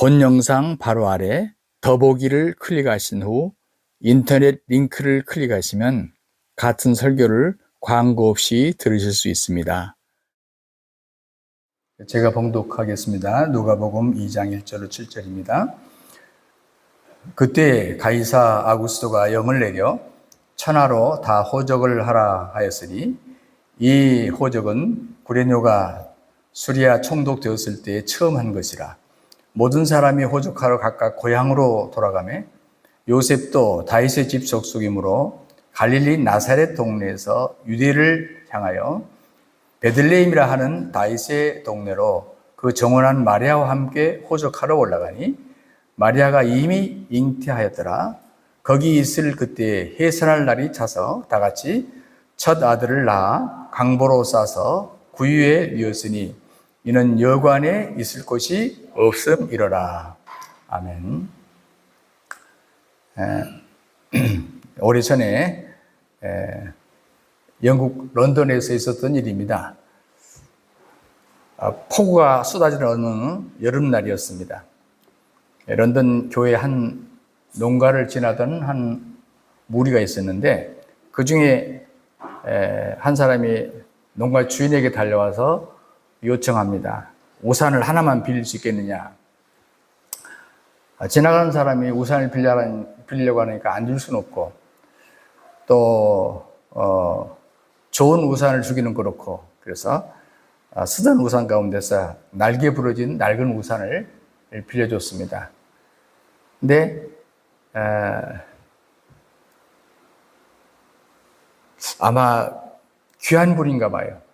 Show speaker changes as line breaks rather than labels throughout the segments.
본 영상 바로 아래 더보기를 클릭하신 후 인터넷 링크를 클릭하시면 같은 설교를 광고 없이 들으실 수 있습니다. 제가 봉독하겠습니다. 누가복음 2장 1절로 7절입니다. 그때 가이사 아구스토가 영을 내려 천하로 다 호적을 하라 하였으니 이 호적은 구레뇨가 수리아 총독되었을 때 처음 한 것이라. 모든 사람이 호적하러 각각 고향으로 돌아가매 요셉도 다윗의 집 족속이므로 갈릴리 나사렛 동네에서 유대를 향하여 베들레헴이라 하는 다윗의 동네로 그 정원한 마리아와 함께 호적하러 올라가니 마리아가 이미 잉태하였더라. 거기 있을 그때 해산할 날이 차서 다같이 첫 아들을 낳아 강보로 싸서 구유에 뉘었으니 이는 여관에 있을 곳이 없음이로라. 아멘. 오래전에 영국 런던에서 있었던 일입니다. 폭우가 쏟아지는 어느 여름날이었습니다. 런던 교회 한 농가를 지나던 한 무리가 있었는데 그 중에 한 사람이 농가 주인에게 달려와서 요청합니다. 우산을 하나만 빌릴 수 있겠느냐. 지나가는 사람이 우산을 빌리려고 하니까 안 줄 수는 없고 또 좋은 우산을 주기는 그렇고 그래서 쓰던 우산 가운데서 날개 부러진 낡은 우산을 빌려줬습니다. 근데 아마 귀한 분인가 봐요.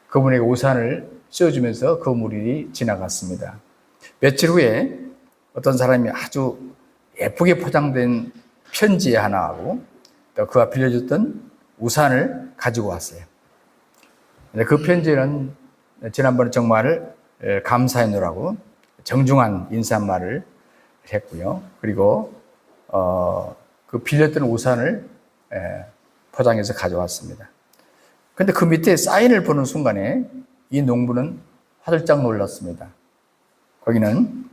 그분에게 우산을 씌워주면서 그 무리이 지나갔습니다. 며칠 후에 어떤 사람이 아주 예쁘게 포장된 편지 하나하고 또 그가 빌려줬던 우산을 가지고 왔어요. 그 편지는 지난번에 정말 감사했노라고 정중한 인사말을 했고요. 그리고 그 빌렸던 우산을 포장해서 가져왔습니다. 근데 그 밑에 사인을 보는 순간에 이 농부는 화들짝 놀랐습니다. 거기는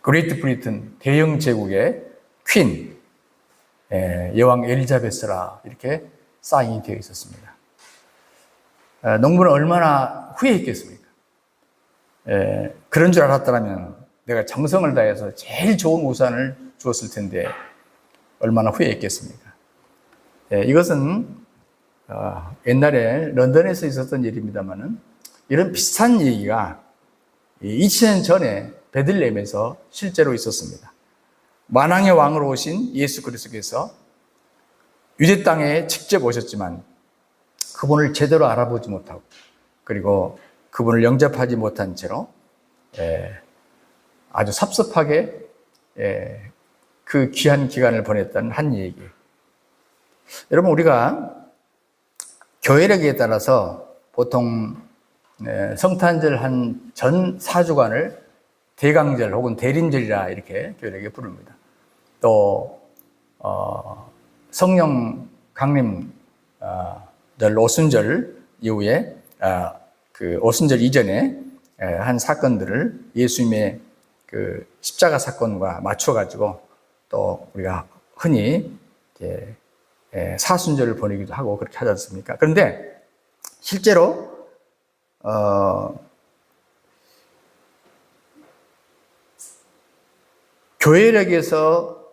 그레이트 브리튼 대영 제국의 퀸 여왕 엘리자베스라 이렇게 사인이 되어 있었습니다. 농부는 얼마나 후회했겠습니까? 그런 줄 알았더라면 내가 정성을 다해서 제일 좋은 우산을 주었을 텐데 얼마나 후회했겠습니까? 이것은 옛날에 런던에서 있었던 일입니다만은 이런 비슷한 얘기가 2000년 전에 베들레헴에서 실제로 있었습니다. 만왕의 왕으로 오신 예수 그리스도께서 유대 땅에 직접 오셨지만 그분을 제대로 알아보지 못하고 그리고 그분을 영접하지 못한 채로 아주 섭섭하게 그 귀한 기간을 보냈던 한 얘기. 여러분 우리가 교회력에 따라서 보통 성탄절 한 전 4주간을 대강절 혹은 대림절이라 이렇게 교회력에 부릅니다. 또 성령 강림절 오순절 이후에 그 오순절 이전에 한 사건들을 예수님의 그 십자가 사건과 맞춰가지고 또 우리가 흔히 이제 사순절을 보내기도 하고 그렇게 하지 않습니까? 그런데 실제로 교회력에서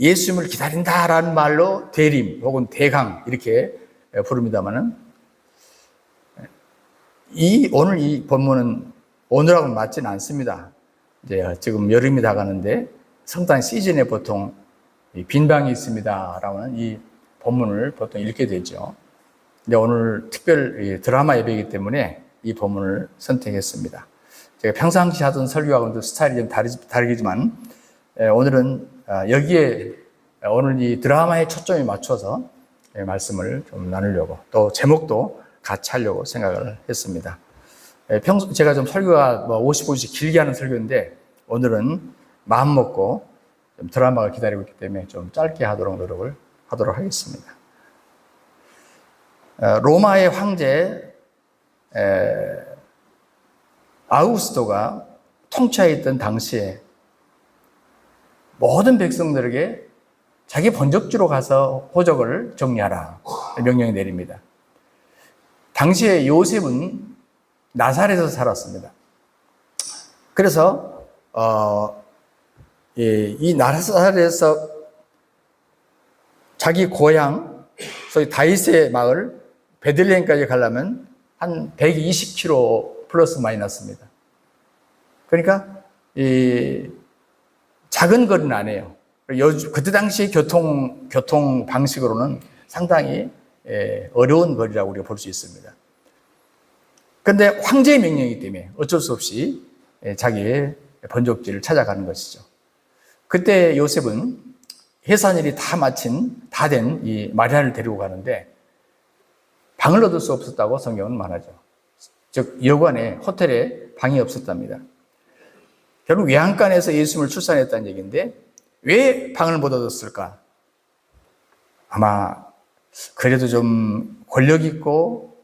예수님을 기다린다라는 말로 대림 혹은 대강 이렇게 부릅니다만은 오늘 이 본문은 오늘하고는 맞지는 않습니다. 이제 지금 여름이 다가는데 성탄 시즌에 보통 빈방이 있습니다라는 이 본문을 보통 읽게 되죠. 근데 오늘 특별 드라마 예배이기 때문에 이 본문을 선택했습니다. 제가 평상시 하던 설교하고는 스타일이 좀 다르겠지만 오늘은 여기에 오늘 이 드라마의 초점에 맞춰서 말씀을 좀 나누려고 또 제목도 같이 하려고 생각을 했습니다. 평소 제가 좀 설교가 50분씩 길게 하는 설교인데 오늘은 마음 먹고 좀 드라마가 기다리고 있기 때문에 좀 짧게 하도록 노력을 하도록 하겠습니다. 로마의 황제 아우구스토가 통치하였던 당시에 모든 백성들에게 자기 본적지로 가서 호적을 정리하라 명령을 내립니다. 당시에 요셉은 나사렛에서 살았습니다. 그래서 이 나사렛에서 자기 고향, 소위 다윗의 마을 베들레헴까지 가려면 한 120km 플러스 마이너스입니다. 그러니까 이 작은 거리는 아니에요. 그때 당시 교통 방식으로는 상당히 어려운 거리라고 우리가 볼 수 있습니다. 그런데 황제의 명령이기 때문에 어쩔 수 없이 자기의 번족지를 찾아가는 것이죠. 그때 요셉은 해산일이 다 된 이 마리아를 데리고 가는데 방을 얻을 수 없었다고 성경은 말하죠. 즉 여관에 호텔에 방이 없었답니다. 결국 외양간에서 예수님을 출산했다는 얘기인데 왜 방을 못 얻었을까? 아마 그래도 좀 권력 있고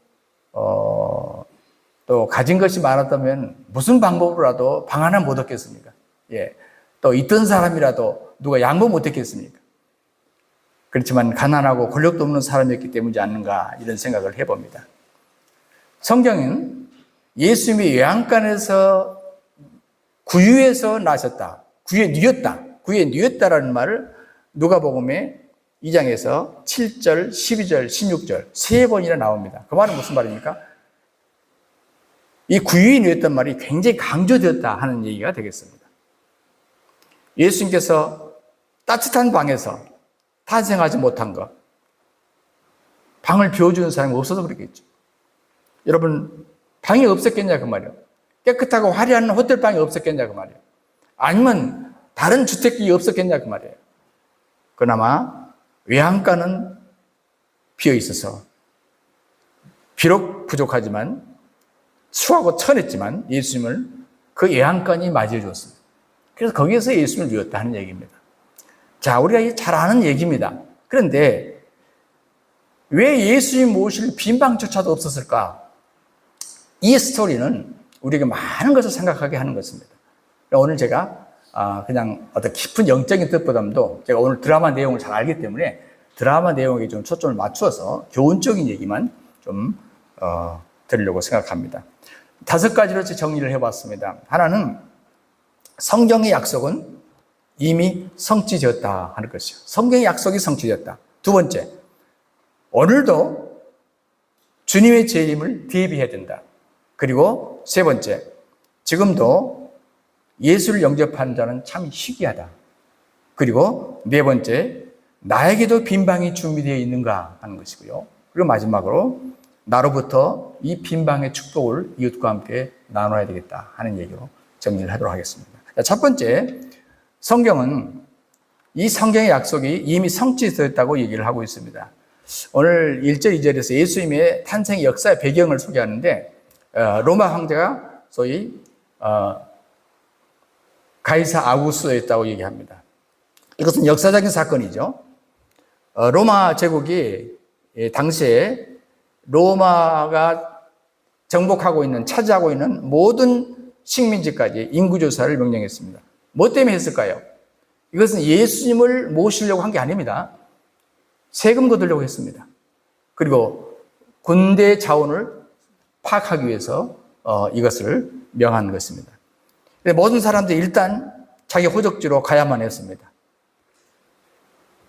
또 가진 것이 많았다면 무슨 방법으로라도 방 하나 못 얻겠습니까? 예, 또 있던 사람이라도 누가 양보 못 했겠습니까? 그렇지만 가난하고 권력도 없는 사람이었기 때문이지 않는가 이런 생각을 해봅니다. 성경은 예수님이 외양간에서 구유에서 나셨다. 구유에 누였다라는 말을 누가복음의 2장에서 7절, 12절, 16절 세 번이나 나옵니다. 그 말은 무슨 말입니까? 이 구유에 누였단 말이 굉장히 강조되었다 하는 얘기가 되겠습니다. 예수님께서 따뜻한 방에서 탄생하지 못한 것, 방을 비워주는 사람이 없어서 그렇겠죠. 여러분, 방이 없었겠냐 그 말이에요. 깨끗하고 화려한 호텔방이 없었겠냐 그 말이에요. 아니면 다른 주택이 없었겠냐 그 말이에요. 그나마 외양간은 비어 있어서 비록 부족하지만 수하고 천했지만 예수님을 그 외양간이 맞이해 주었습니다. 그래서 거기에서 예수님을 누렸다 하는 얘기입니다. 자, 우리가 잘 아는 얘기입니다. 그런데 왜 예수님 모실 빈방조차도 없었을까? 이 스토리는 우리에게 많은 것을 생각하게 하는 것입니다. 오늘 제가 그냥 어떤 깊은 영적인 뜻보다도 제가 오늘 드라마 내용을 잘 알기 때문에 드라마 내용에 좀 초점을 맞추어서 교훈적인 얘기만 좀 드리려고 생각합니다. 5가지로 정리를 해봤습니다. 하나는 성경의 약속은 이미 성취되었다 하는 것이죠. 성경의 약속이 성취되었다. 두 번째, 오늘도 주님의 재림을 대비해야 된다. 그리고 세 번째, 지금도 예수를 영접하는 자는 참 희귀하다. 그리고 네 번째, 나에게도 빈방이 준비되어 있는가 하는 것이고요. 그리고 마지막으로 나로부터 이 빈방의 축복을 이웃과 함께 나눠야 되겠다 하는 얘기로 정리를 하도록 하겠습니다. 첫 번째, 성경은 이 성경의 약속이 이미 성취되었다고 얘기를 하고 있습니다. 오늘 1절, 2절에서 예수님의 탄생의 역사의 배경을 소개하는데 로마 황제가 소위 가이사 아구스토였다고 얘기합니다. 이것은 역사적인 사건이죠. 로마 제국이 당시에 로마가 정복하고 있는, 차지하고 있는 모든 식민지까지 인구조사를 명령했습니다. 뭐 때문에 했을까요? 이것은 예수님을 모시려고 한 게 아닙니다. 세금 거두려고 했습니다. 그리고 군대 자원을 파악하기 위해서 이것을 명한 것입니다. 모든 사람들이 일단 자기 호적지로 가야만 했습니다.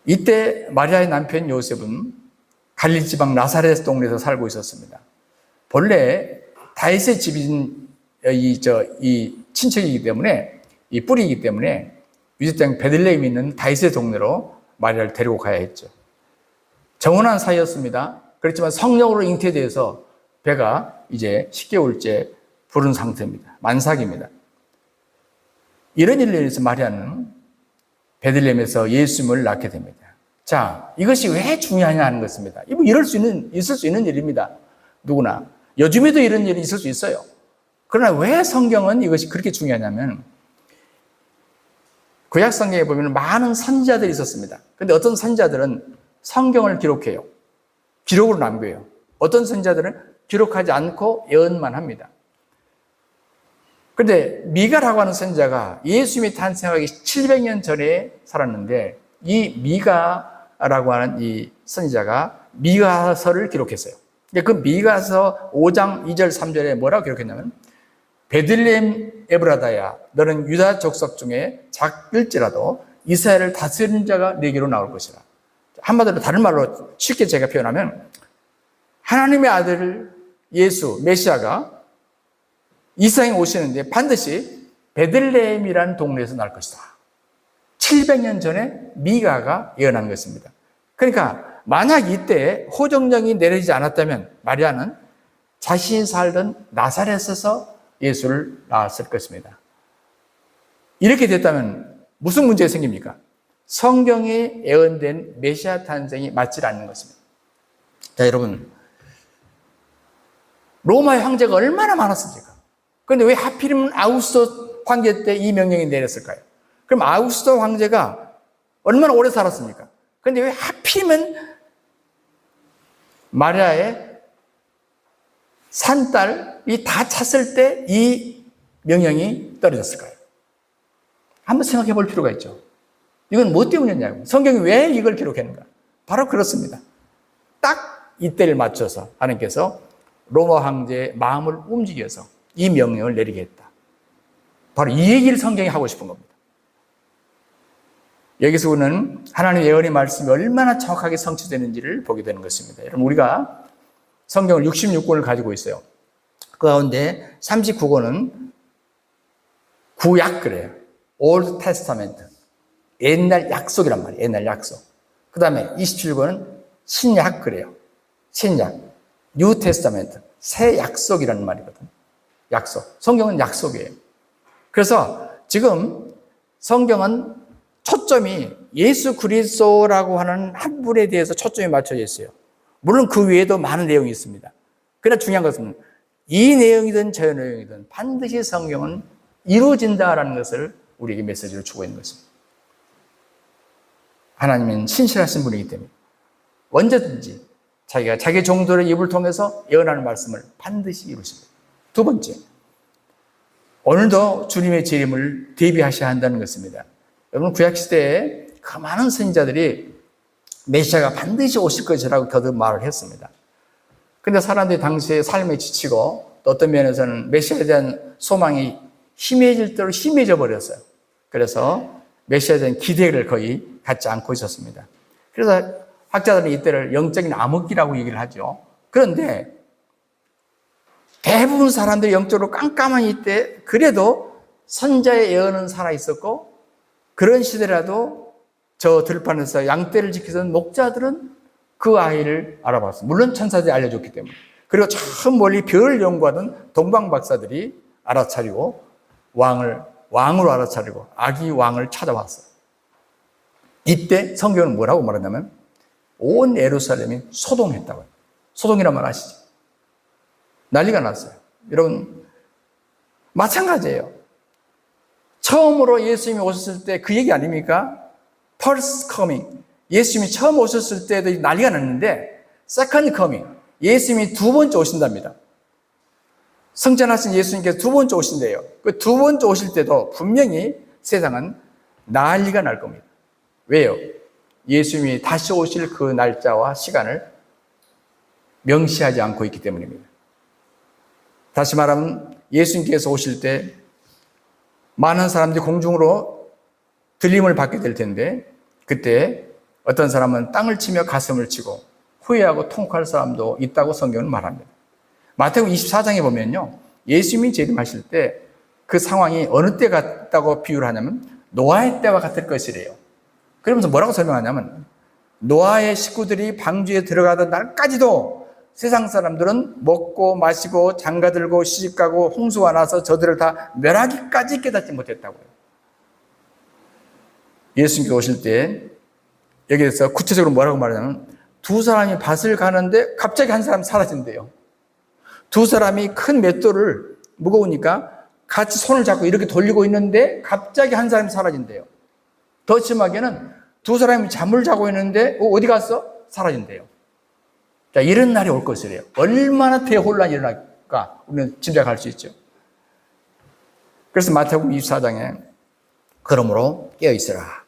이때 마리아의 남편 요셉은 갈릴리 지방 나사렛 동네에서 살고 있었습니다. 본래 다윗의 집인 이 친척이기 때문에, 이 뿌리이기 때문에 유대 땅 베들레헴에 있는 다윗의 동네로 마리아를 데리고 가야 했죠. 정혼한 사이였습니다. 그렇지만 성령으로 잉태되어서 배가 이제 10개월째 부른 상태입니다. 만삭입니다. 이런 일로 인해서 마리아는 베들레헴에서 예수님을 낳게 됩니다. 자, 이것이 왜 중요하냐 하는 것입니다. 있을 수 있는 일입니다. 누구나. 요즘에도 이런 일이 있을 수 있어요. 그러나 왜 성경은 이것이 그렇게 중요하냐면, 구약 성경에 보면 많은 선지자들이 있었습니다. 그런데 어떤 선지자들은 성경을 기록해요. 기록으로 남겨요. 어떤 선지자들은 기록하지 않고 예언만 합니다. 그런데 미가라고 하는 선지자가 예수님이 탄생하기 700년 전에 살았는데 이 미가라고 하는 이 선지자가 미가서를 기록했어요. 그 미가서 5장 2절 3절에 뭐라고 기록했냐면 베들레헴 에브라다야 너는 유다 족속 중에 작을지라도 이스라엘을 다스리는 자가 네게로 나올 것이라. 한마디로 다른 말로 쉽게 제가 표현하면 하나님의 아들 예수 메시아가 이 세상에 오시는데 반드시 베들레헴이라는 동네에서 날 것이다. 700년 전에 미가가 예언한 것입니다. 그러니까 만약 이때 호정령이 내려지지 않았다면 마리아는 자신이 살던 나사렛에서 예수를 낳았을 것입니다. 이렇게 됐다면 무슨 문제가 생깁니까? 성경에 예언된 메시아 탄생이 맞지 않는 것입니다. 자, 여러분, 로마의 황제가 얼마나 많았습니까? 그런데 왜 하필이면 아우구스도 황제 때 이 명령이 내렸을까요? 그럼 아우구스도 황제가 얼마나 오래 살았습니까? 그런데 왜 하필이면 마리아의 산딸이 다 찼을 때 이 명령이 떨어졌을까요? 한번 생각해 볼 필요가 있죠. 이건 뭐 때문이었냐고. 성경이 왜 이걸 기록했는가? 바로 그렇습니다. 딱 이때를 맞춰서 하나님께서 로마 황제의 마음을 움직여서 이 명령을 내리게 했다. 바로 이 얘기를 성경이 하고 싶은 겁니다. 여기서 우리는 하나님의 예언의 말씀이 얼마나 정확하게 성취되는지를 보게 되는 것입니다. 여러분, 우리가 성경을 66권을 가지고 있어요. 그 가운데 39권은 구약 그래요. Old Testament. 옛날 약속이란 말이에요. 옛날 약속. 그 다음에 27권은 신약 그래요. 신약. New Testament. 새 약속이라는 말이거든. 약속. 성경은 약속이에요. 그래서 지금 성경은 초점이 예수 그리스도라고 하는 한 분에 대해서 초점이 맞춰져 있어요. 물론 그 외에도 많은 내용이 있습니다. 그러나 중요한 것은 이 내용이든 저 내용이든 반드시 성경은 이루어진다라는 것을 우리에게 메시지를 주고 있는 것입니다. 하나님은 신실하신 분이기 때문에 언제든지 자기가 자기 종들의 입을 통해서 예언하는 말씀을 반드시 이루십니다. 두 번째, 오늘도 주님의 재림을 대비하셔야 한다는 것입니다. 여러분, 구약시대에 그 많은 선지자들이 메시아가 반드시 오실 것이라고 거듭 말을 했습니다. 그런데 사람들이 당시에 삶에 지치고 또 어떤 면에서는 메시아에 대한 소망이 희미해질 대로 희미해져 버렸어요. 그래서 메시아에 대한 기대를 거의 갖지 않고 있었습니다. 그래서 학자들은 이때를 영적인 암흑기라고 얘기를 하죠. 그런데 대부분 사람들이 영적으로 깜깜한 이때 그래도 선자의 예언은 살아있었고 그런 시대라도 저 들판에서 양떼를 지키던 목자들은 그 아이를 알아봤어요. 물론 천사들이 알려줬기 때문에. 그리고 저 멀리 별 연구하던 동방 박사들이 알아차리고 왕으로 알아차리고 아기 왕을 찾아왔어요. 이때 성경은 뭐라고 말하냐면 온 예루살렘이 소동했다고요. 소동이란 말 아시죠? 난리가 났어요. 여러분, 마찬가지예요. 처음으로 예수님이 오셨을 때 그 얘기 아닙니까? First coming. 예수님이 처음 오셨을 때도 난리가 났는데 Second coming. 예수님이 두 번째 오신답니다. 성전하신 예수님께서 두 번째 오신대요. 그 두 번째 오실 때도 분명히 세상은 난리가 날 겁니다. 왜요? 예수님이 다시 오실 그 날짜와 시간을 명시하지 않고 있기 때문입니다. 다시 말하면 예수님께서 오실 때 많은 사람들이 공중으로 들림을 받게 될 텐데 그때 어떤 사람은 땅을 치며 가슴을 치고 후회하고 통곡할 사람도 있다고 성경은 말합니다. 마태복음 24장에 보면요, 예수님이 재림하실 때 그 상황이 어느 때 같다고 비유를 하냐면 노아의 때와 같을 것이래요. 그러면서 뭐라고 설명하냐면 노아의 식구들이 방주에 들어가던 날까지도 세상 사람들은 먹고 마시고 장가들고 시집가고 홍수가 나서 저들을 다 멸하기까지 깨닫지 못했다고요. 예수님께서 오실 때 여기에서 구체적으로 뭐라고 말하냐면 두 사람이 밭을 가는데 갑자기 한 사람 사라진대요. 두 사람이 큰 맷돌을 무거우니까 같이 손을 잡고 이렇게 돌리고 있는데 갑자기 한 사람이 사라진대요. 더 심하게는 두 사람이 잠을 자고 있는데 어디 갔어? 사라진대요. 자, 이런 날이 올 것이래요. 얼마나 대혼란이 일어날까 우리는 짐작할 수 있죠. 그래서 마태복음 24장에 그러므로 깨어있으라.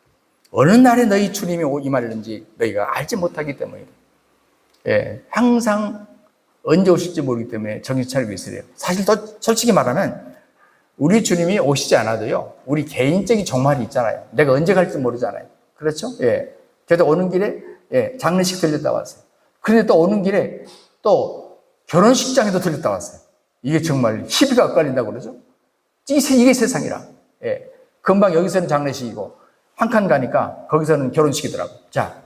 어느 날에 너희 주님이 임하는지 너희가 알지 못하기 때문이다. 예, 항상 언제 오실지 모르기 때문에 정신 차리고 있으래요. 사실 더 솔직히 말하면 우리 주님이 오시지 않아도요, 우리 개인적인 종말이 있잖아요. 내가 언제 갈지 모르잖아요. 그렇죠? 예. 그래도 오는 길에, 예, 장례식 들렸다 왔어요. 그런데 또 오는 길에 또 결혼식장에도 들렸다 왔어요. 이게 정말 희비가 엇갈린다고 그러죠? 이게 세상이라. 예. 금방 여기서는 장례식이고, 한 칸 가니까 거기서는 결혼식이더라고. 자.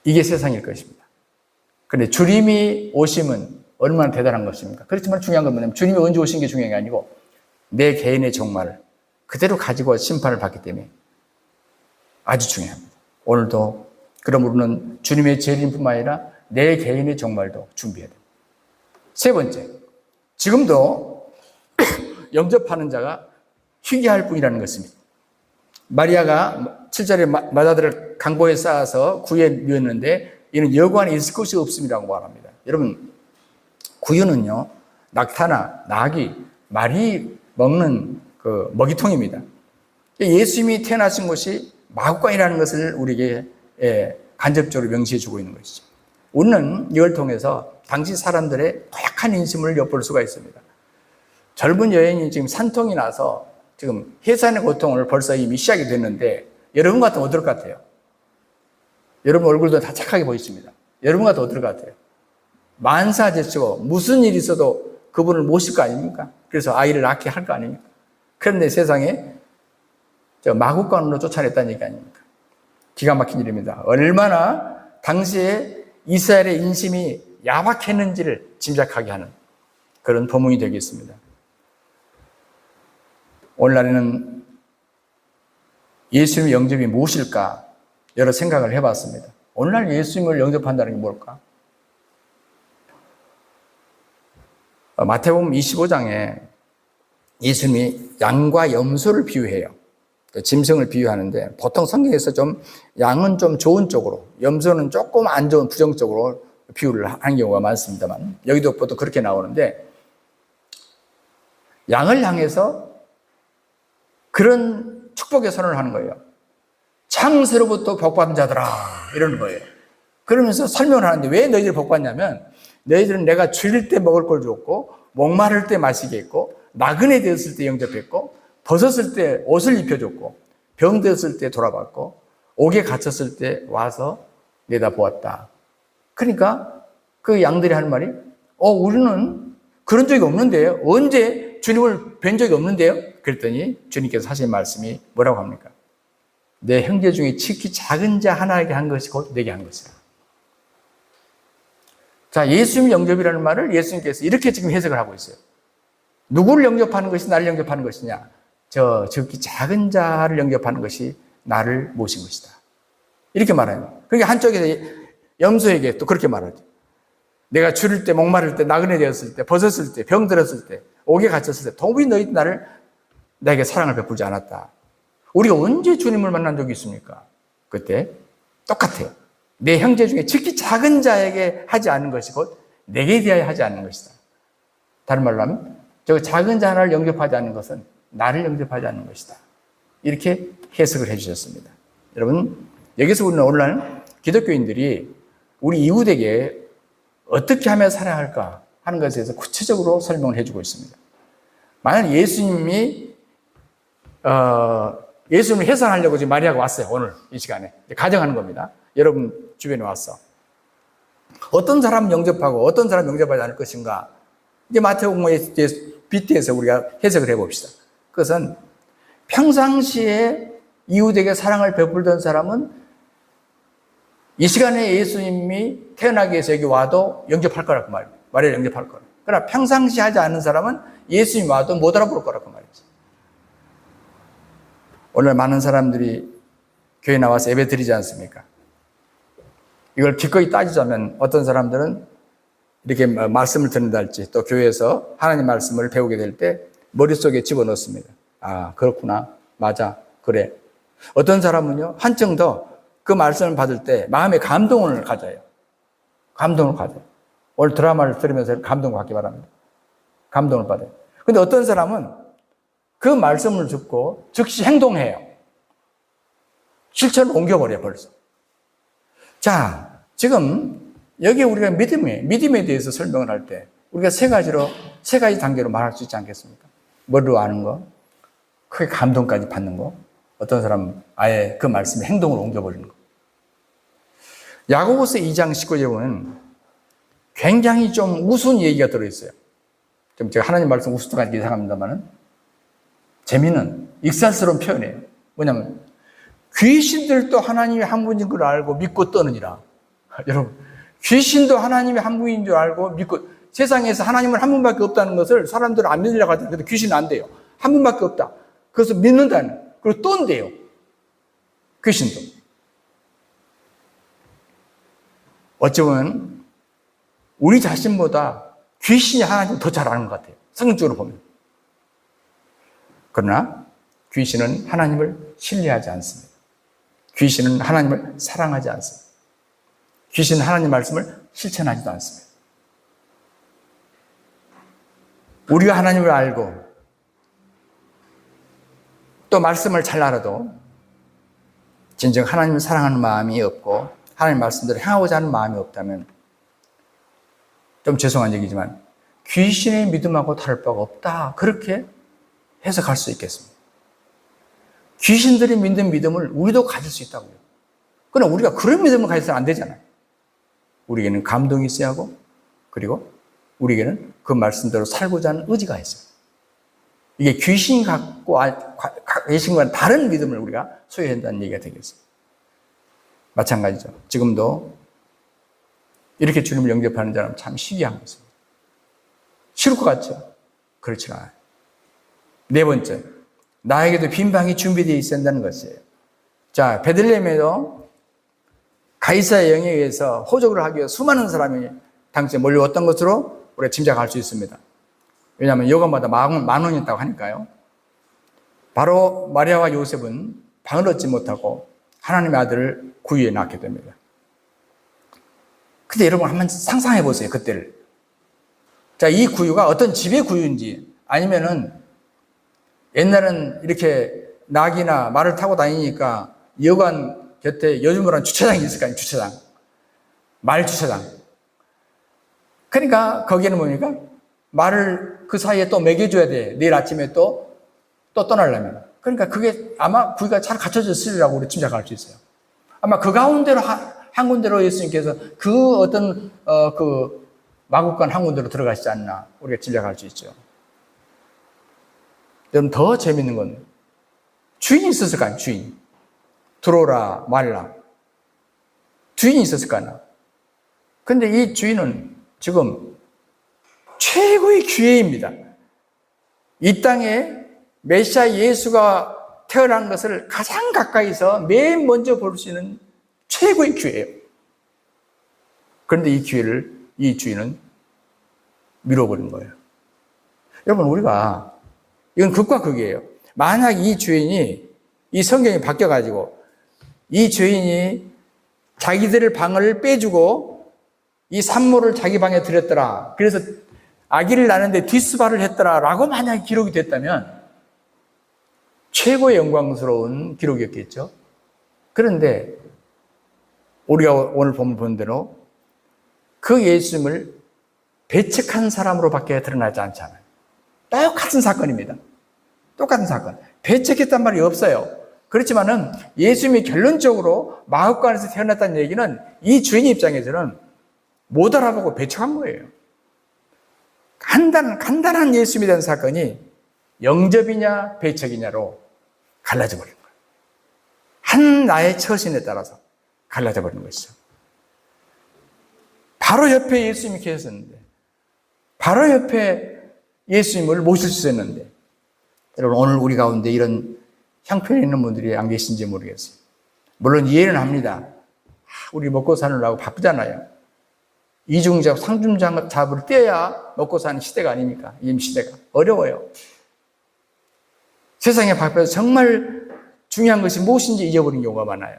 이게 세상일 것입니다. 그런데 주님이 오심은 얼마나 대단한 것입니까? 그렇지만 중요한 건 뭐냐면 주님이 언제 오신 게 중요한 게 아니고 내 개인의 종말을 그대로 가지고 심판을 받기 때문에 아주 중요합니다. 오늘도 그럼 우리는 주님의 재림뿐만 아니라 내 개인의 종말도 준비해야 됩니다. 세 번째, 지금도 영접하는 자가 희귀할 뿐이라는 것입니다. 마리아가 7절에 마다들을 강보에 쌓아서 구유에 누웠는데 이는 여구 안에 있을 것이 없음이라고 말합니다. 여러분, 구유는요, 낙타나 나귀, 말이 먹는 그 먹이통입니다. 예수님이 태어나신 곳이 마구간이라는 것을 우리에게 간접적으로 명시해 주고 있는 것이죠. 우리는 이걸 통해서 당시 사람들의 고약한 인심을 엿볼 수가 있습니다. 젊은 여인이 지금 산통이 나서 지금 해산의 고통을 벌써 이미 시작이 됐는데 여러분 같으면 어떨 것 같아요? 여러분 얼굴도 다 착하게 보이십니다. 여러분 같으면 어떨 것 같아요? 만사제치고 무슨 일이 있어도 그분을 모실 거 아닙니까? 그래서 아이를 낳게 할 거 아닙니까? 그런데 세상에 마구간으로 쫓아냈다는 얘기 아닙니까? 기가 막힌 일입니다. 얼마나 당시에 이스라엘의 인심이 야박했는지를 짐작하게 하는 그런 도문이 되겠습니다. 오늘날에는 예수님의 영접이 무엇일까 여러 생각을 해봤습니다. 오늘날 예수님을 영접한다는 게 뭘까? 마태복음 25장에 예수님이 양과 염소를 비유해요. 짐승을 비유하는데 보통 성경에서 좀 양은 좀 좋은 쪽으로, 염소는 조금 안 좋은 부정적으로 비유를 하는 경우가 많습니다만 여기도 보통 그렇게 나오는데 양을 향해서 그런 축복의 선언을 하는 거예요. 창세로부터 복받은 자들아 이러는 거예요. 그러면서 설명을 하는데 왜 너희들이 복받냐면 너희들은 내가 줄일 때 먹을 걸 줬고 목마를 때 마시게 했고 나그네 되었을 때 영접했고 벗었을 때 옷을 입혀줬고 병되었을 때 돌아봤고 옥에 갇혔을 때 와서 내다보았다. 그러니까 그 양들이 하는 말이 우리는 그런 적이 없는데요. 언제 주님을 뵌 적이 없는데요. 그랬더니 주님께서 하신 말씀이 뭐라고 합니까? 내 형제 중에 지극히 작은 자 하나에게 한 것이 곧 내게 한 것이라. 자, 예수님 영접이라는 말을 예수님께서 이렇게 지금 해석을 하고 있어요. 누구를 영접하는 것이 나를 영접하는 것이냐? 지극히 작은 자를 영접하는 것이 나를 모신 것이다. 이렇게 말해요. 그러니까 한쪽에서 염소에게 또 그렇게 말하죠. 내가 줄일 때, 목마를 때, 나그네 되었을 때, 벗었을 때, 병들었을 때, 옥에 갇혔을 때 도무지 너희 나에게 사랑을 베풀지 않았다. 우리가 언제 주님을 만난 적이 있습니까? 그때 똑같아요. 내 형제 중에 특히 작은 자에게 하지 않는 것이 곧 내게 대하여 하지 않는 것이다. 다른 말로 하면 저 작은 자 하나를 영접하지 않는 것은 나를 영접하지 않는 것이다. 이렇게 해석을 해주셨습니다. 여러분, 여기서 우리는 오늘날 기독교인들이 우리 이웃에게 어떻게 하며 살아야 할까 하는 것에 대해서 구체적으로 설명을 해주고 있습니다. 만약 예수님을 해산하려고 지금 마리아가 왔어요. 오늘 이 시간에. 가정하는 겁니다. 여러분 주변에 왔어. 어떤 사람 영접하고 어떤 사람 영접하지 않을 것인가. 이제 마태복음에 빗대서 우리가 해석을 해봅시다. 그것은 평상시에 이웃에게 사랑을 베풀던 사람은 이 시간에 예수님이 태어나기 위해서 여기 와도 영접할 거라고 말이에요. 마리아를 영접할 거라고. 그러나 평상시 하지 않는 사람은 예수님 와도 못 알아볼 거라고 말이죠. 오늘 많은 사람들이 교회 나와서 예배 드리지 않습니까? 이걸 기꺼이 따지자면 어떤 사람들은 이렇게 말씀을 듣는다 할지 또 교회에서 하나님 말씀을 배우게 될 때 머릿속에 집어넣습니다. 아, 그렇구나. 맞아. 그래. 어떤 사람은요, 한층 더 그 말씀을 받을 때 마음에 감동을 가져요. 감동을 가져요. 오늘 드라마를 들으면서 감동을 받기 바랍니다. 감동을 받아요. 근데 어떤 사람은 그 말씀을 듣고 즉시 행동해요. 실천을 옮겨버려요, 벌써. 자, 지금 여기 우리가 믿음에 대해서 설명을 할 때 우리가 세 가지 단계로 말할 수 있지 않겠습니까? 머리로 아는 거, 크게 감동까지 받는 거, 어떤 사람은 아예 그 말씀에 행동을 옮겨버리는 거. 야고보서 2장 19절에 보면 굉장히 좀 우스운 얘기가 들어있어요. 좀 제가 하나님 말씀 우스도 가지고 이상합니다만은 재미는 익살스러운 표현이에요. 뭐냐면 귀신들도 하나님이 한 분인 걸 알고 믿고 떠느니라. 여러분, 귀신도 하나님이 한 분인 줄 알고 믿고, 세상에서 하나님은 한 분밖에 없다는 것을 사람들은 안 믿으려고 하잖아요. 근데 귀신은 안 돼요. 한 분밖에 없다. 그래서 믿는다는, 그리고 떤대요. 귀신도. 어쩌면 우리 자신보다 귀신이 하나님을 더 잘 아는 것 같아요. 성경적으로 보면. 그러나 귀신은 하나님을 신뢰하지 않습니다. 귀신은 하나님을 사랑하지 않습니다. 귀신은 하나님 말씀을 실천하지도 않습니다. 우리가 하나님을 알고 또 말씀을 잘 알아도 진정 하나님을 사랑하는 마음이 없고 하나님 말씀대로 행하고자 하는 마음이 없다면 좀 죄송한 얘기지만 귀신의 믿음하고 다를 바가 없다. 그렇게 해석할 수 있겠습니다. 귀신들이 믿는 믿음을 우리도 가질 수 있다고요. 그러나 우리가 그런 믿음을 가져서는 안 되잖아요. 우리에게는 감동이 있어야 하고, 그리고 우리에게는 그 말씀대로 살고자 하는 의지가 있어요. 이게 귀신과는 다른 믿음을 우리가 소유해야 한다는 얘기가 되겠습니다. 마찬가지죠. 지금도 이렇게 주님을 영접하는 사람은 참 희귀한 것입니다. 쉬울 것 같죠? 그렇지 않아요. 네 번째, 나에게도 빈 방이 준비되어 있어야 한다는 것이에요. 자, 베들레헴에도 가이사의 영에 의해서 호적을 하기 위해 수많은 사람이 당시에 몰려왔던 것으로 우리가 짐작할 수 있습니다. 왜냐하면 여관마다 10,000원이 있다고 하니까요. 바로 마리아와 요셉은 방을 얻지 못하고 하나님의 아들을 구유에 낳게 됩니다. 근데 여러분 한번 상상해 보세요, 그때를. 자, 이 구유가 어떤 집의 구유인지, 아니면은 옛날엔 이렇게 낙이나 말을 타고 다니니까 여관 곁에 여주머니한 주차장이 있을 거 아니에요, 주차장. 말 주차장. 그러니까 거기에는 뭡니까? 말을 그 사이에 또 먹여줘야 돼. 내일 아침에 또 떠나려면. 그러니까 그게 아마 구유가 잘 갖춰졌으리라고 우리 짐작할 수 있어요. 아마 그 가운데로 한 군데로 예수님께서 그 어떤 그 마국간 한 군데로 들어가시지 않나 우리가 짐작할 수 있죠. 여러분 더 재밌는 건 주인이 있었을까요? 주인. 들어오라 말라. 주인이 있었을까요? 근데 이 주인은 지금 최고의 기회입니다. 이 땅에 메시아 예수가 태어난 것을 가장 가까이서 맨 먼저 볼 수 있는 최고의 기회예요. 그런데 이 기회를 이 주인은 밀어버린 거예요. 여러분 우리가 이건 극과 극이에요. 만약 이 주인이 이 성경이 바뀌어가지고 이 주인이 자기들의 방을 빼주고 이 산모를 자기 방에 들였더라. 그래서 아기를 낳는데 뒷수발을 했더라 라고 만약 기록이 됐다면 최고의 영광스러운 기록이었겠죠. 그런데 우리가 오늘 본 대로 그 예수님을 배척한 사람으로밖에 드러나지 않잖아요. 똑같은 사건입니다. 똑같은 사건. 배척했단 말이 없어요. 그렇지만은 예수님이 결론적으로 마흑간에서 태어났다는 얘기는 이 주인 입장에서는 못 알아보고 배척한 거예요. 간단한 예수님에 대한 사건이 영접이냐 배척이냐로 갈라져 버린 거예요. 한 나의 처신에 따라서 갈라져 버린 것이죠. 바로 옆에 예수님이 계셨는데, 바로 옆에 예수님을 모실 수 있었는데, 여러분 오늘 우리 가운데 이런 형편에 있는 분들이 안 계신지 모르겠어요. 물론 이해는 합니다. 우리 먹고 사느라고 바쁘잖아요. 이중잡, 상중잡을 떼야 먹고 사는 시대가 아닙니까? 이 시대가. 어려워요. 세상에 바빠서 정말 중요한 것이 무엇인지 잊어버린 경우가 많아요.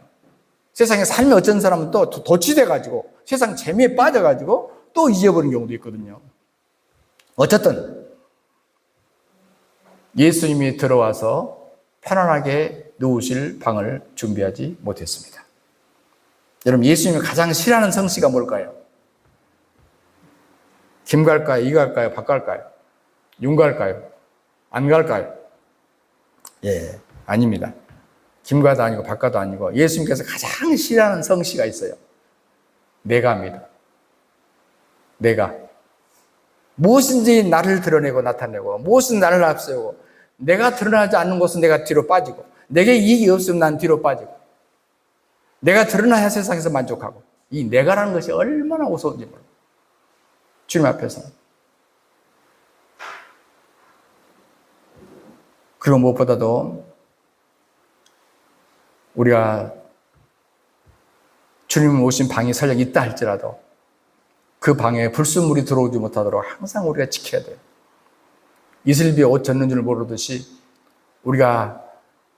세상에 삶이 어떤 사람은 또 도취돼가지고 세상 재미에 빠져가지고 또 잊어버린 경우도 있거든요. 어쨌든 예수님이 들어와서 편안하게 누우실 방을 준비하지 못했습니다. 여러분, 예수님이 가장 싫어하는 성씨가 뭘까요? 김 갈까요? 이 갈까요? 박 갈까요? 윤 갈까요? 안 갈까요? 예, 아닙니다. 김가도 아니고 박가도 아니고 예수님께서 가장 싫어하는 성씨가 있어요. 내가입니다. 내가. 무엇인지 나를 드러내고 나타내고 무엇은 나를 앞세우고 내가 드러나지 않는 것은 내가 뒤로 빠지고 내게 이익이 없으면 난 뒤로 빠지고 내가 드러나야 세상에서 만족하고 이 내가라는 것이 얼마나 우스운지 몰라요. 주님 앞에서. 그리고 무엇보다도 우리가 주님 오신 방이 설령 있다 할지라도 그 방에 불순물이 들어오지 못하도록 항상 우리가 지켜야 돼요. 이슬비에 옷 젖는 줄 모르듯이 우리가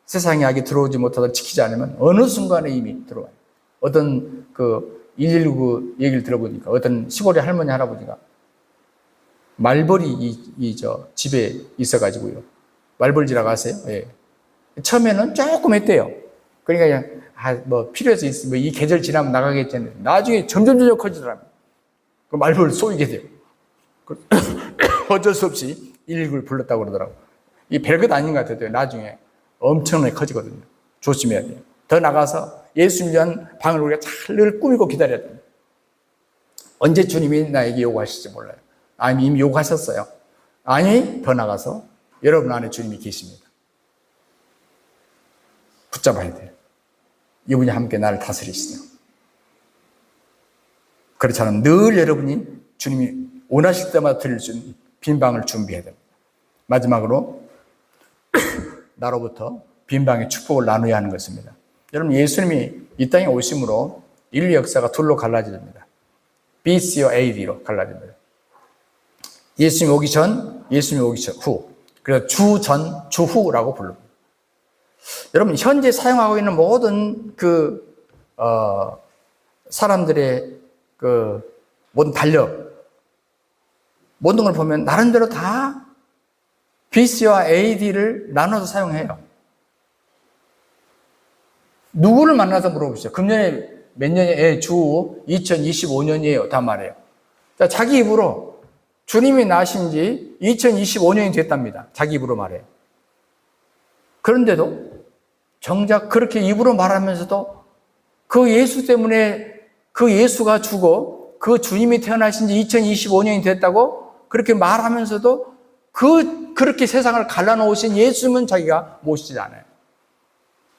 세상의 악이 들어오지 못하도록 지키지 않으면 어느 순간에 이미 들어와요. 어떤 119 얘기를 들어보니까 어떤 시골의 할머니 할아버지가 말벌이 집에 있어가지고요. 말벌질하고 아세요? 예. 처음에는 조금 했대요. 그러니까 그냥 필요해서 있으면 이 계절 지나면 나가겠지 했는데 나중에 점점 커지더랍니다. 그 말벌을 쏘이게 돼요. 어쩔 수 없이 119를 불렀다고 그러더라고요. 이 별것 아닌 것 같아요. 나중에 엄청나게 커지거든요. 조심해야 돼요. 더 나가서 예수님 위한 방을 우리가 잘 늘 꾸미고 기다려야 돼요. 언제 주님이 나에게 요구하실지 몰라요. 아니, 이미 요구하셨어요. 아니, 더 나가서 여러분 안에 주님이 계십니다. 붙잡아야 돼요. 이분이 함께 나를 다스리시죠. 그렇지 않으면 늘 여러분이 주님이 원하실 때마다 드릴 수 있는 빈 방을 준비해야 됩니다. 마지막으로 나로부터 빈 방의 축복을 나누어야 하는 것입니다. 여러분, 예수님이 이 땅에 오심으로 인류 역사가 둘로 갈라집니다. BC와 AD로 갈라집니다. 예수님이 오기 전, 예수님이 오기 후. 그래서 주 전, 주 후라고 부릅니다. 여러분, 현재 사용하고 있는 모든 사람들의 모든 달력, 모든 걸 보면 나름대로 다 BC와 AD를 나눠서 사용해요. 누구를 만나서 물어보시죠. 금년에 몇 년이에요? 주 2025년이에요. 다 말해요. 자기 입으로 주님이 나신 지 2025년이 됐답니다. 자기 입으로 말해요. 그런데도 정작 그렇게 입으로 말하면서도 그 예수 때문에 그 예수가 주고 그 주님이 태어나신 지 2025년이 됐다고 그렇게 말하면서도 그렇게 세상을 갈라놓으신 예수님은 자기가 모시지 않아요.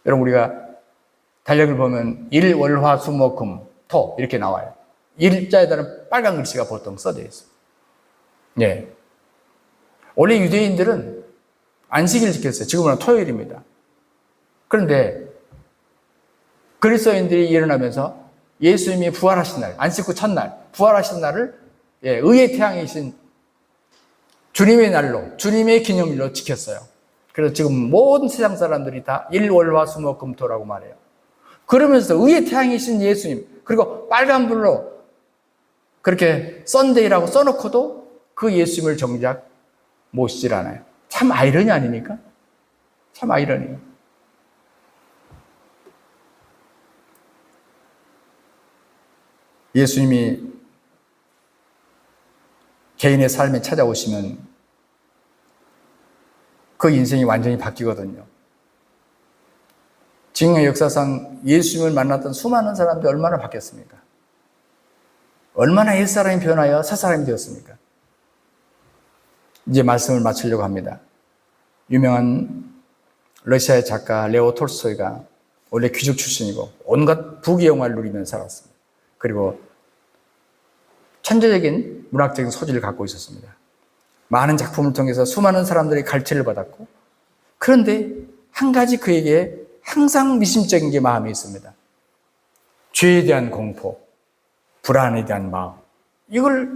여러분, 우리가 달력을 보면 일, 월, 화, 수, 목, 금, 토 이렇게 나와요. 일자에다는 빨간 글씨가 보통 써져 있어요. 예. 원래 유대인들은 안식일을 지켰어요. 지금은 토요일입니다. 그런데 그리스도인들이 일어나면서 예수님이 부활하신 날, 안식 후 첫날, 부활하신 날을 의의 태양이신 주님의 날로, 주님의 기념일로 지켰어요. 그래서 지금 모든 세상 사람들이 다 일, 월, 화, 수, 목, 금, 토라고 말해요. 그러면서 의의 태양이신 예수님, 그리고 빨간불로 그렇게 썬데이라고 써놓고도 그 예수님을 정작 모시질 않아요. 참 아이러니 아닙니까? 참 아이러니. 예수님이 개인의 삶에 찾아오시면 그 인생이 완전히 바뀌거든요. 지금의 역사상 예수님을 만났던 수많은 사람들이 얼마나 바뀌었습니까? 얼마나 옛사람이 변하여 새사람이 되었습니까? 이제 말씀을 마치려고 합니다. 유명한 러시아의 작가 레오 톨스토이가 원래 귀족 출신이고 온갖 부귀영화를 누리면서 살았습니다. 그리고 천재적인 문학적인 소질을 갖고 있었습니다. 많은 작품을 통해서 수많은 사람들이 갈채를 받았고, 그런데 한 가지 그에게 항상 미심적인 게 마음에 있습니다. 죄에 대한 공포, 불안에 대한 마음, 이걸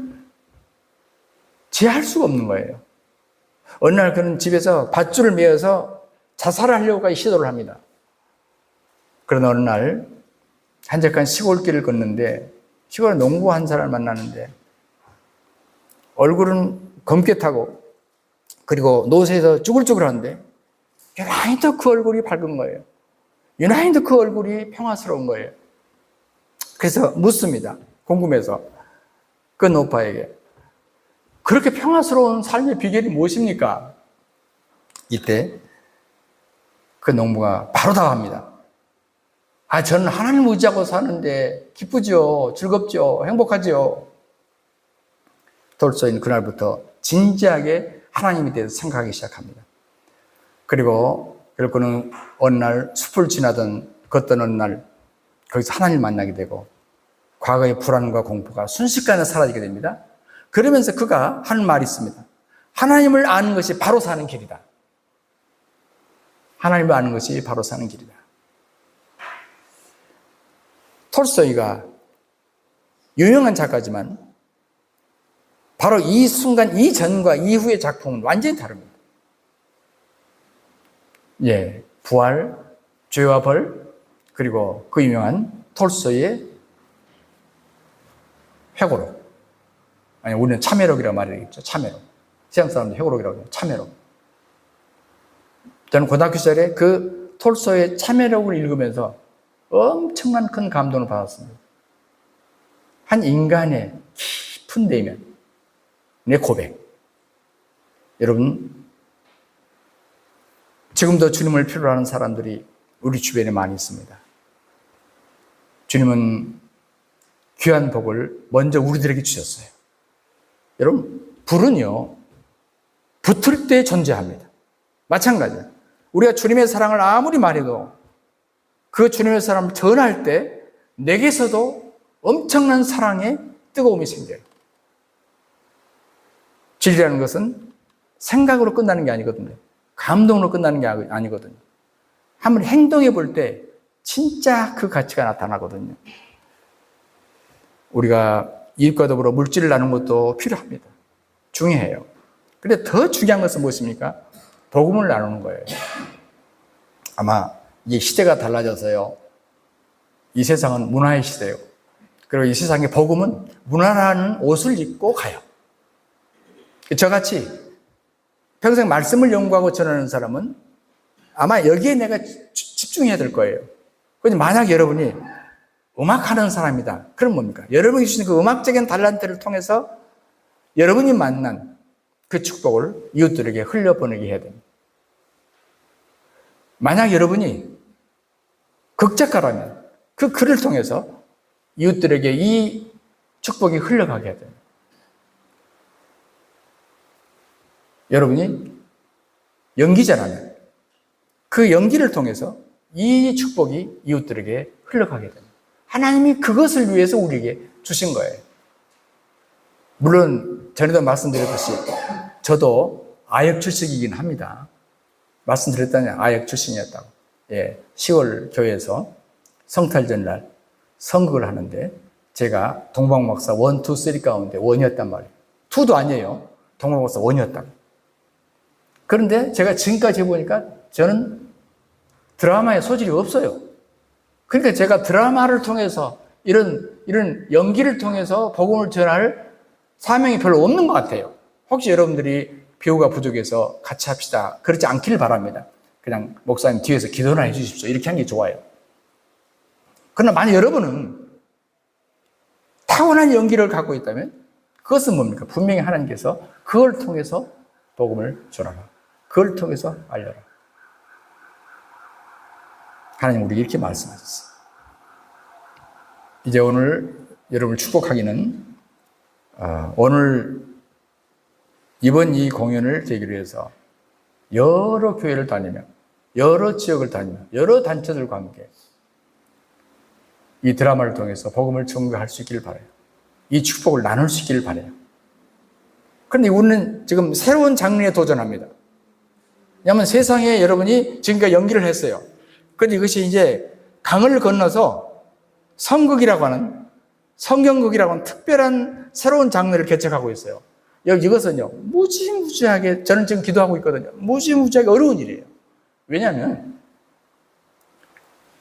제할 수가 없는 거예요. 어느 날 그는 집에서 밧줄을 메어서 자살을 하려고 시도를 합니다. 그러나 어느 날 한적한 시골길을 걷는데 시골에 농부 한 사람을 만나는데 얼굴은 검게 타고 그리고 노새에서 쭈글쭈글 하는데 유난히도 그 얼굴이 밝은 거예요. 유난히도 그 얼굴이 평화스러운 거예요. 그래서 묻습니다. 궁금해서 그 노파에게 그렇게 평화스러운 삶의 비결이 무엇입니까? 이때 그 농부가 바로 답합니다. 저는 하나님을 의지하고 사는데 기쁘죠, 즐겁죠, 행복하죠. 톨스토이는 그날부터 진지하게 하나님에 대해서 생각하기 시작합니다. 그리고 결국은 어느 날 숲을 걷던 어느 날 거기서 하나님을 만나게 되고 과거의 불안과 공포가 순식간에 사라지게 됩니다. 그러면서 그가 하는 말이 있습니다. 하나님을 아는 것이 바로 사는 길이다. 하나님을 아는 것이 바로 사는 길이다. 톨스토이가 유명한 작가지만 바로 이 순간, 이전과 이후의 작품은 완전히 다릅니다. 부활, 죄와 벌, 그리고 그 유명한 톨스토이의 회고록. 우리는 참회록이라고 말하겠죠. 참회록. 서양 사람들 회고록이라고 해요. 참회록. 저는 고등학교 시절에 그 톨스토이의 참회록을 읽으면서 엄청난 큰 감동을 받았습니다. 한 인간의 깊은 내면, 내 고백. 여러분, 지금도 주님을 필요로 하는 사람들이 우리 주변에 많이 있습니다. 주님은 귀한 복을 먼저 우리들에게 주셨어요. 여러분, 불은요, 붙을 때 존재합니다. 마찬가지예요. 우리가 주님의 사랑을 아무리 말해도 그 주님의 사랑을 전할 때 내게서도 엄청난 사랑의 뜨거움이 생겨요. 진리라는 것은 생각으로 끝나는 게 아니거든요. 감동으로 끝나는 게 아니거든요. 한번 행동해 볼 때 진짜 그 가치가 나타나거든요. 우리가 이웃과 더불어 물질을 나누는 것도 필요합니다. 중요해요. 그런데 더 중요한 것은 무엇입니까? 복음을 나누는 거예요. 아마 이 시대가 달라져서요. 이 세상은 문화의 시대예요. 그리고 이 세상의 복음은 문화라는 옷을 입고 가요. 저같이 평생 말씀을 연구하고 전하는 사람은 아마 여기에 내가 집중해야 될 거예요. 그런데 만약 여러분이 음악하는 사람이다. 그럼 뭡니까? 여러분이 주신 그 음악적인 달란트를 통해서 여러분이 만난 그 축복을 이웃들에게 흘려보내게 해야 됩니다. 만약 여러분이 극작가라면 그 글을 통해서 이웃들에게 이 축복이 흘러가게 해야 됩니다. 여러분이 연기자라면 그 연기를 통해서 이 축복이 이웃들에게 흘러가게 됩니다. 하나님이 그것을 위해서 우리에게 주신 거예요. 물론 전에도 말씀드렸듯이 저도 아역 출신이긴 합니다. 말씀드렸다니 아역 출신이었다고. 10월 교회에서 성탈절날 선극을 하는데 제가 동방박사 1, 2, 3 가운데 1이었단 말이에요. 2도 아니에요. 동방박사 1이었다고. 그런데 제가 지금까지 해보니까 저는 드라마에 소질이 없어요. 그러니까 제가 드라마를 통해서 이런 연기를 통해서 복음을 전할 사명이 별로 없는 것 같아요. 혹시 여러분들이 배우가 부족해서 같이 합시다. 그렇지 않기를 바랍니다. 그냥 목사님 뒤에서 기도나 해주십시오. 이렇게 하는 게 좋아요. 그러나 만약 여러분은 타고난 연기를 갖고 있다면 그것은 뭡니까? 분명히 하나님께서 그걸 통해서 복음을 전하라. 그걸 통해서 알려라. 하나님 우리에게 이렇게 말씀하셨어요. 이제 오늘 여러분을 축복하기는 오늘 이번 이 공연을 계기로 해서 여러 교회를 다니며 여러 지역을 다니며 여러 단체들과 함께 이 드라마를 통해서 복음을 전가할 수 있기를 바라요. 이 축복을 나눌 수 있기를 바라요. 그런데 우리는 지금 새로운 장르에 도전합니다. 왜냐하면 세상에 여러분이 지금까지 연기를 했어요. 그런데 이것이 이제 강을 건너서 성극이라고 하는 성경극이라고 하는 특별한 새로운 장르를 개척하고 있어요. 이것은요 무지무지하게 저는 지금 기도하고 있거든요. 무지무지하게 어려운 일이에요. 왜냐하면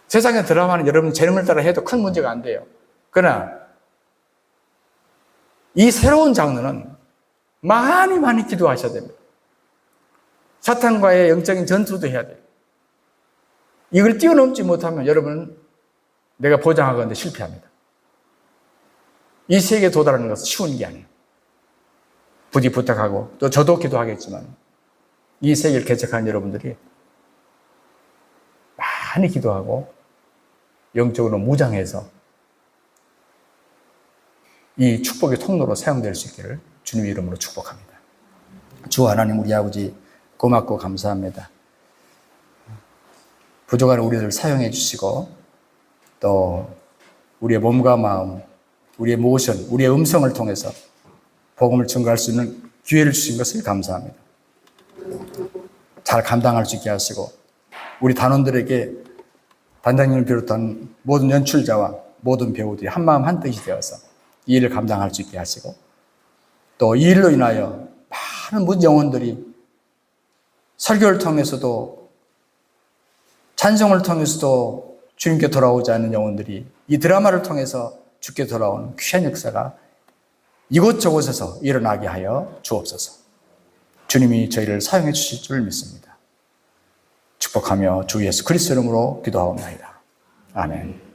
세상의 드라마는 여러분 재능을 따라 해도 큰 문제가 안 돼요. 그러나 이 새로운 장르는 많이 기도하셔야 됩니다. 사탄과의 영적인 전투도 해야 돼요. 이걸 뛰어넘지 못하면 여러분, 내가 보장하건대 실패합니다. 이 세계에 도달하는 것은 쉬운 게 아니에요. 부디 부탁하고, 또 저도 기도하겠지만, 이 세계를 개척한 여러분들이 많이 기도하고, 영적으로 무장해서 이 축복의 통로로 사용될 수 있기를 주님의 이름으로 축복합니다. 주 하나님, 우리 아버지 고맙고 감사합니다. 부족한 우리를 사용해 주시고, 또 우리의 몸과 마음, 우리의 모션, 우리의 음성을 통해서 복음을 증거할 수 있는 기회를 주신 것을 감사합니다. 잘 감당할 수 있게 하시고, 우리 단원들에게 단장님을 비롯한 모든 연출자와 모든 배우들이 한마음 한뜻이 되어서 이 일을 감당할 수 있게 하시고, 또 이 일로 인하여 많은 모든 영혼들이 설교를 통해서도 찬송을 통해서도 주님께 돌아오지 않는 영혼들이 이 드라마를 통해서 주께 돌아오는 귀한 역사가 이곳저곳에서 일어나게 하여 주옵소서. 주님이 저희를 사용해 주실 줄 믿습니다. 축복하며 주 예수 그리스도 이름으로 기도하옵나이다. 아멘.